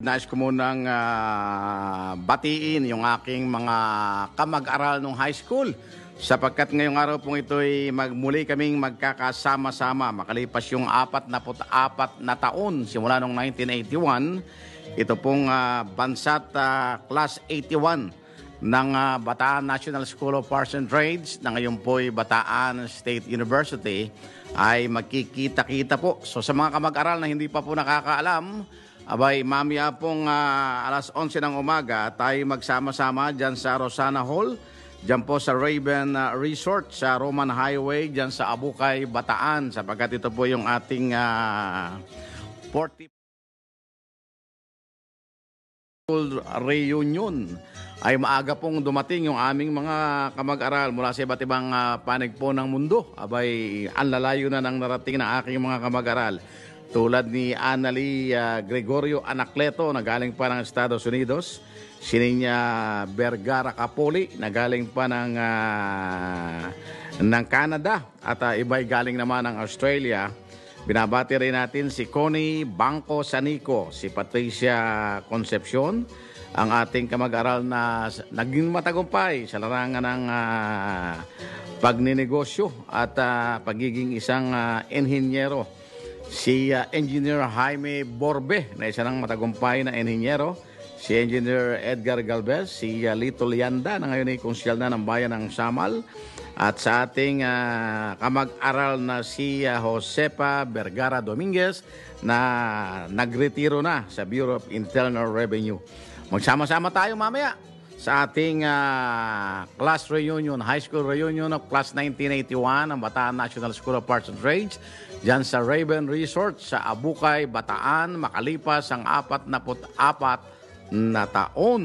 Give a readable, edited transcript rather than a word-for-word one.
Nais ko munang batiin yung aking mga kamag-aral nung high school sapagkat ngayong araw pong ito ay muli kaming magkakasama-sama makalipas yung 44 na taon simula noong 1981. Ito pong Bansat Class 81 ng Bataan National School of Arts and Trades na ngayon po ay Bataan State University ay magkikita-kita po. So sa mga kamag-aral na hindi pa po nakakaalam, abay, mamaya pong alas 11 ng umaga, tayo magsama-sama dyan sa Rosana Hall, dyan po sa Raven Resort, sa Roman Highway, dyan sa Abukay, Bataan, sapagkat ito po yung ating 40th reunion. Ay maaga pong dumating yung aming mga kamag-aral mula sa iba't ibang panig po ng mundo. Abay, ang lalayo na nang narating ng aking mga kamag-aral. Tulad ni Annalie Gregorio Anacleto na galing pa ng Estados Unidos, si Ninya Vergara Capoli na galing pa ng Canada at iba'y galing naman ng Australia. Binabati rin natin si Connie Bangko Sanico, si Patricia Concepcion, ang ating kamag-aral na naging matagumpay sa larangan ng pagninegosyo at pagiging isang enhinyero. Si Engineer Jaime Borbe na isa ng matagumpay na enhinyero, si Engineer Edgar Galvez, si Lito Lianda na ngayon ay konsyal na ng bayan ng Samal, at sa ating kamag-aral na si Josepa Vergara Dominguez na nagretiro na sa Bureau of Internal Revenue. Magsama-sama tayo mamaya sa ating class reunion, high school reunion of class 1981 ng Bataan National School of Arts and Trades dyan sa Raven Resort sa Abukay, Bataan, makalipas ang 44 na taon.